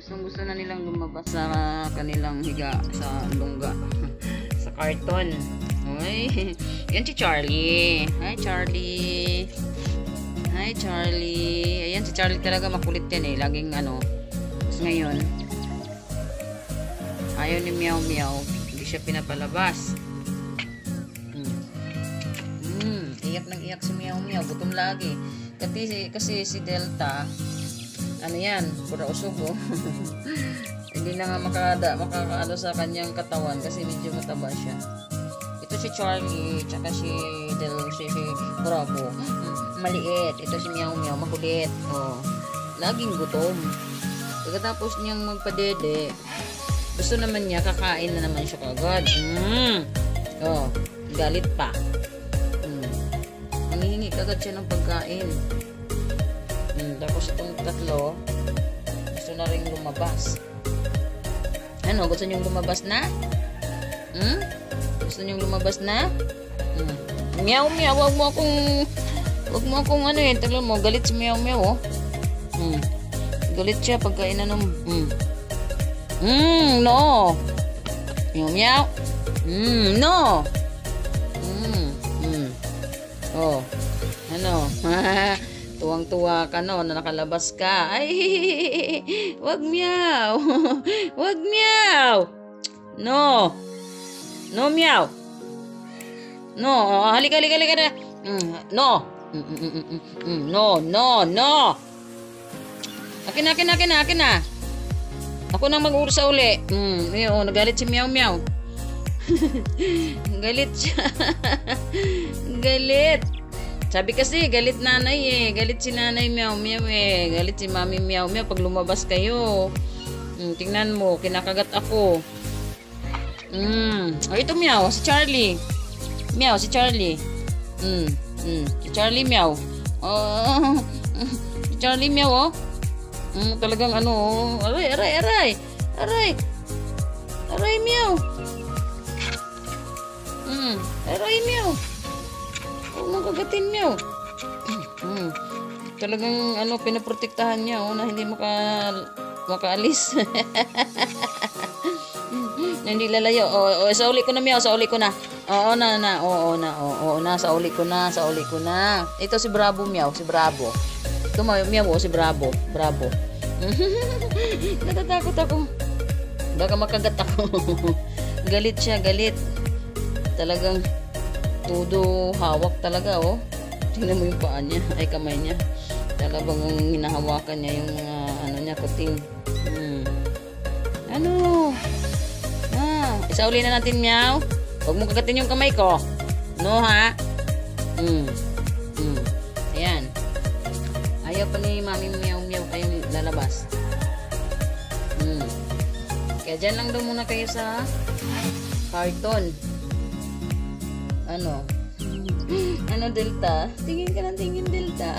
Gusto na nilang lumabas sa kanilang higa sa lungga. Sa karton. Uy. Yan si Charlie. Hi, Charlie. Hi, Charlie. Ayan, si Charlie talaga makulit yan eh. Laging ano. Tapos ngayon, ayaw ni Meow Meow. Hindi siya pinapalabas. Iyak nang iyak si Meow Meow. Gutom lagi. Kasi si Delta, ano yan, pura usog oh. Hindi na nga makakaano sa kanyang katawan kasi medyo mataba siya. Ito si Charlie, tsaka si Bravo, maliit. Ito si Meow Meow, makulit. Oh. Laging gutom. Pagkatapos niyang magpadede, gusto naman niya, kakain na naman siya kagad. Oh, galit pa. Nangihingi kagad siya ng pagkain. Tapos itong tatlo, gusto na rin lumabas. Ano? Gusto niyong lumabas na? Gusto niyong lumabas na? Meow Meow, wag mo akong ano eh. Talo mo, galit si Meow Meow oh. Galit siya pagkainan ng no. Meow Meow. No. Oh. Ano? Tuwang-tuwa ka no na nakalabas ka. Ay, wag Meow. Wag Meow. No. No Meow. No, halika. No. No. Akin na. Ako nang mag-uros sa uli. Nagalit si Meow Meow. Galit siya. Galit. Sabi kasi, galit nanay eh. Galit si nanay Meow Meow eh. Galit si mami Meow Meow pag lumabas kayo. Tingnan mo, kinakagat ako. Ito Meow, si Charlie. Meow, si Charlie. Si Charlie Meow. Si Charlie Meow oh. Talagang ano oh. Aray. Aray Meow. Aray Meow. Huwag mong kagatin Meow. Talagang ano, pinaprotektahan niya oh, na hindi makaalis. Hindi lalayo. Sa uli ko na Meow, sa uli ko na. Oo na, sa uli ko na. Ito si Bravo Meow, si Bravo. Ito Meow oh, si Bravo. Natatakot ako. Baka makagat ako. Galit siya, galit. Talagang todo hawak talaga oh. Tingnan mo yung paa niya, ay kamay niya. Talagang hinahawakan niya yung ano niya, kuting. Ano? Isauli na natin Meow. Huwag mo kagatin yung kamay ko. No ha? Ayan. Ayaw pa ni Mami Meow Meow kayong lalabas. Kaya dyan lang daw muna kayo sa karton. Ano Delta? Tingin ka ng tingin Delta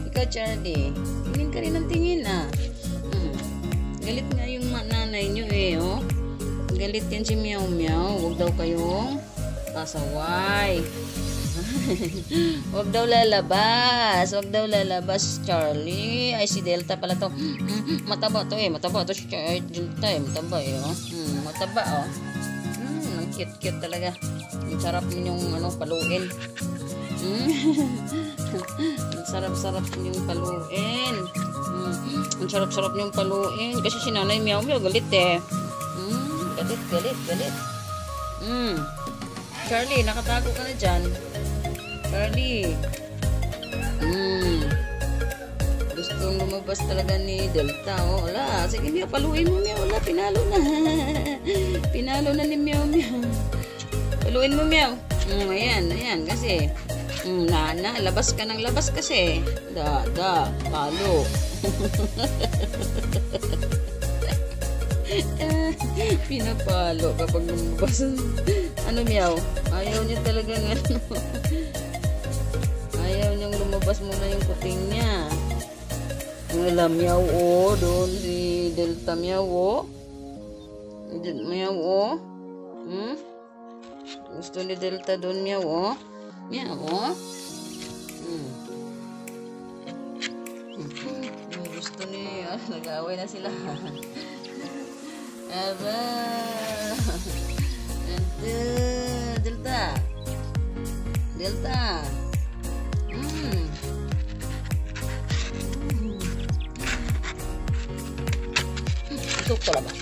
Ikaw Charlie, tingin ka rin ng tingin Galit nga yung nanay nyo eh oh. Galit yan si Meow Meow. Huwag daw kayong pasaway. Huwag daw lalabas Charlie. Ay si Delta pala to. Mataba to si Delta eh. Mataba eh oh. Mataba oh. Ang cute talaga. Ang sarap ninyong ano, paluin. Ang sarap ninyong paluin. Ang sarap ninyong paluin. Kasi si nanay Meow Meow galit eh. Galit. Charlie, nakatago ka na dyan. Charlie. Gustong lumabas talaga ni Delta. Oh, wala. Sige Meow, paluin mo Meow. Wala, pinalo na. Pinalo na ni Meow Meow. Paluin mo Meow. Ayan. Kasi, labas ka ng labas kasi. Palo. Pinapalo kapag lumabas. Ano Meow? Ayaw niya talagang ano. Ayaw niyang lumabas muna yung kuting niya. Wala Meow oh. Doon si Delta Meow oh. Meow oh. Gusto ni Delta doon Meow oh. Meow oh. Gusto gusto ni... nag-aaway na sila. Aba! Delta! Delta! Ito ko lang ba?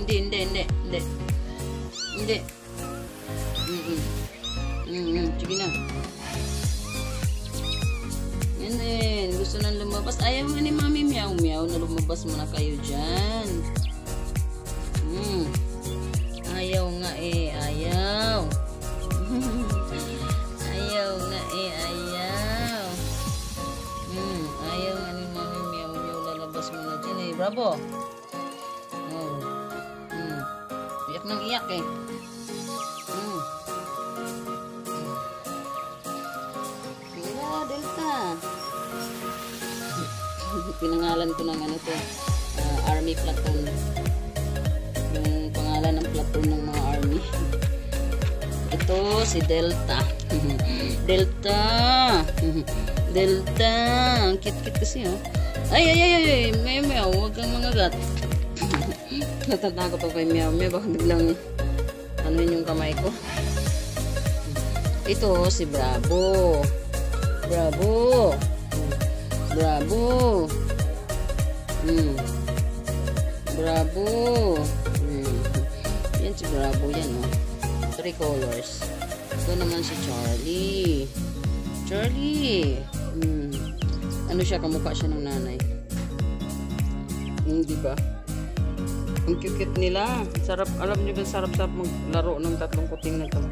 Hindi. Sige na. Yan din. Gusto nang lumabas. Ayaw nga ni Mami Meow Meow na lumabas muna kayo dyan. Ayaw nga eh. Ayaw. Ayaw nga eh. Ayaw. Ayaw nga ni Mami Meow Meow lalabas muna dyan eh. Bravo. Iyak nang iyak eh. Delta. Pinangalan ko ng ano to, army platoon. Yung pangalan ng platoon ng mga army. Ito si Delta. Delta. Delta. Ang cute-cute kasi oh. Ay. Meow, huwag kang mangagat. Natatakot ako kay Meow. Baka biglang anuhin yung kamay ko. Ito si Bravo. Bravo. Yan si Bravo yan oh. 3 colors. Ito naman si Charlie. Ano siya, kamukha siya ng nanay. Diba? Ang cute nila. Sarap, alam niyo ba sarap maglaro ng tatlong kuting na to.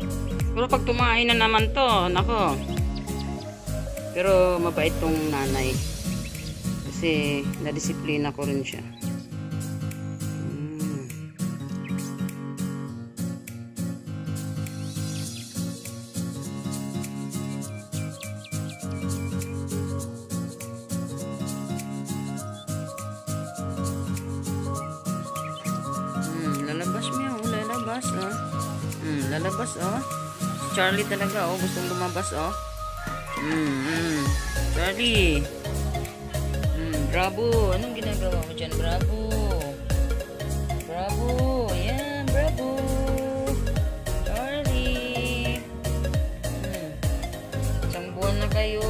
Pero pag tumain na naman to, nako. Pero mabait tong nanay. Kasi nadisiplina ko rin siya. Lalabas Meow. Lalabas oh. Lalabas oh. Si Charlie talaga oh. Gustong lumabas oh. Charlie. Bravo. Anong ginagawa mo dyan? Bravo. Ayan, bravo. Charlie. Isang buwan na kayo.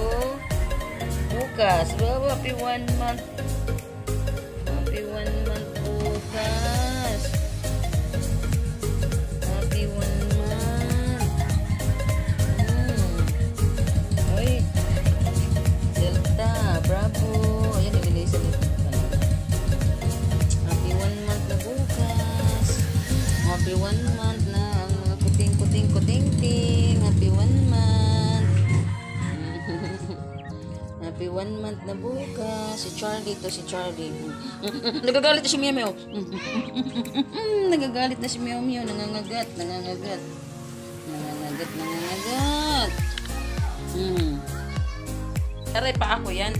Bukas. Bravo. Happy 1 month. Happy 1 month bukas. Happy 1 month. Bravo. Ayan, nililisan ito. Happy 1 month na bukas. Happy 1 month na ang mga kuting. Happy 1 month. Happy 1 month na bukas. Si Charlie to, si Charlie. Nagagalit na si Meow Meow. Nagagalit na si Meow Meow. Nangangagat. Taray pa ako yan.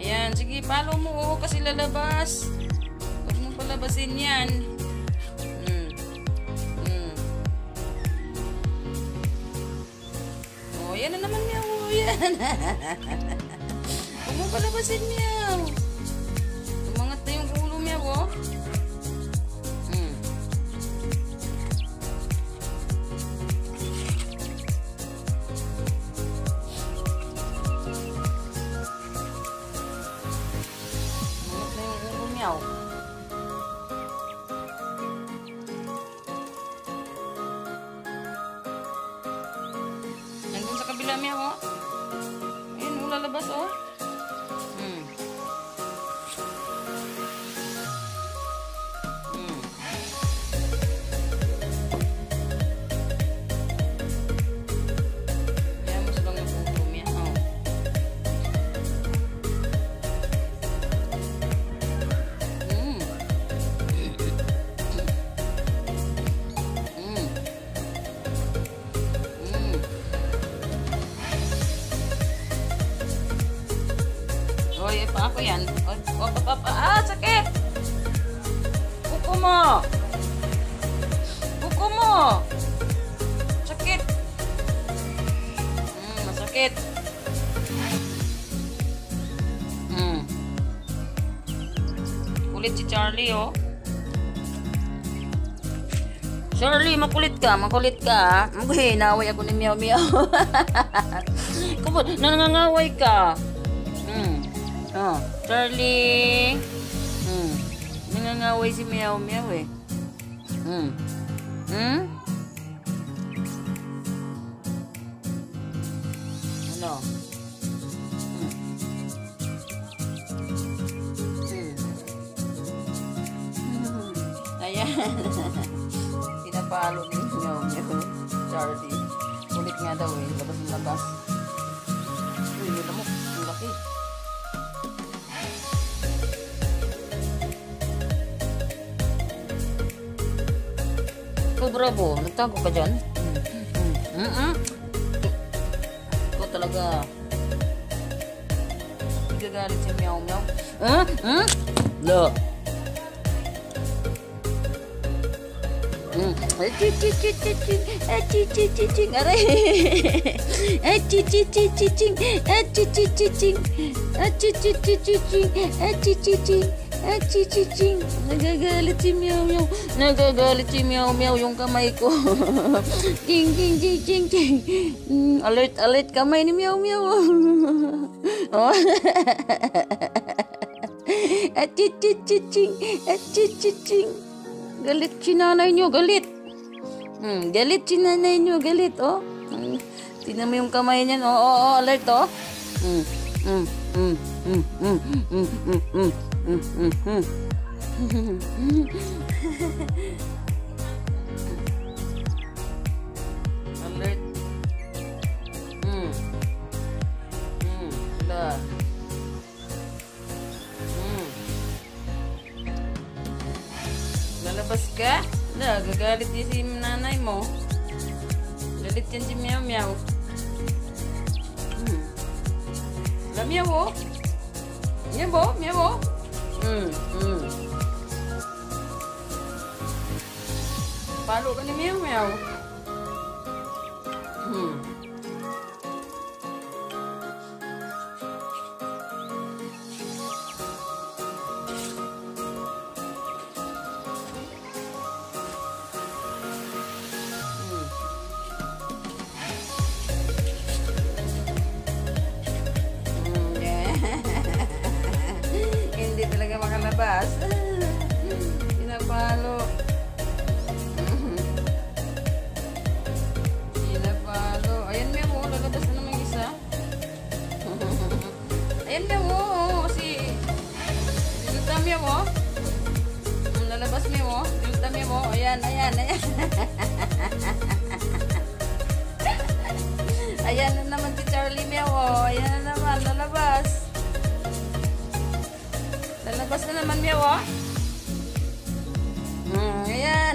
Ayan, sige, follow mo oh, kasi lalabas. Huwag mong palabasin yan. Oh, yan na naman Meow. Yan. Huwag mong palabasin Meow. Tumangat na yung ulo Meow oh. Meow. Nandun sa kabila Meow oh. Ayun, lalabas oh. Ayan mo silang nabuto Meow. Oy, pa ako yan. Sakit! Buko mo! Sakit! Masakit. Kulit si Charlie, oh. Charlie, makulit ka. Naway ako ni Meow Meow. Nangangaway ka. Oh, Charlie. Nangangaway si Meow Meow eh. Ano? Ayan. Pinapalo ni Meow Meow. Charlie. Kulit nga daw eh. Labas. Uy, may lamok. Ang laki. Oh, bravo. Nagtago ka dyan? Ikaw talaga. Gagalit si Meow Meow. Lo. Nagagalit si Meow Meow. Nagagalit si Meow Meow yung kamay ko. Ching. Alert kamay ni Meow Meow. Oh. Ching. Galit si nanay nyo, galit. Galit si nanay nyo, galit, oh. Tingnan mo yung kamay niyan, oh, alert, oh. Alert. Wala. Lalabas ka? Wala, gagalit din si nanay mo. Galit yan si Meow Meow. Wala, Meow, oh. Meow, oh. Palo ka ni Meow Meow. Hindi talaga makalabas. Pinapalo. Ayan, Meow, oh. Lalabas na naman isa. Ayan, Meow, oh. Dilta, Meow, oh. Lalabas, Meow, oh. Dilta, Meow, oh. Ayan. Ayan na naman si Charlie, Meow, oh. Ayan na naman, lalabas. Lalabas na naman, Meow, oh. Ayan.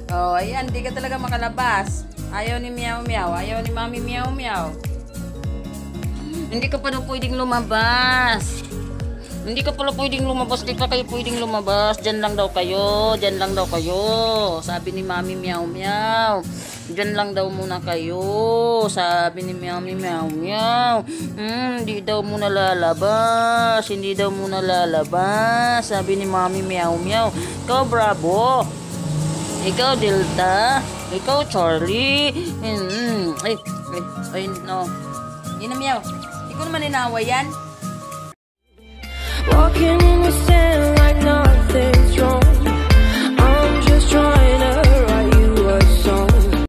Oh, ayan, di ka talaga makalabas. Ayaw ni Meow Meow, ayaw ni Mami Meow Meow. Hindi ka pa daw pwedeng lumabas. Hindi ka pala pwedeng lumabas, di pa kayo pwedeng lumabas. Diyan lang daw kayo. Sabi ni Mami Meow Meow. Diyan lang daw muna kayo. Sabi ni Mami Meow Meow. Hindi daw muna lalabas. Sabi ni Mami Meow Meow. Ikaw, Bravo. Ikaw, Delta. Ikaw, Charlie. Ay, no. Yun na, Meow. Ikaw naman inaway yan. Walking in the sand like no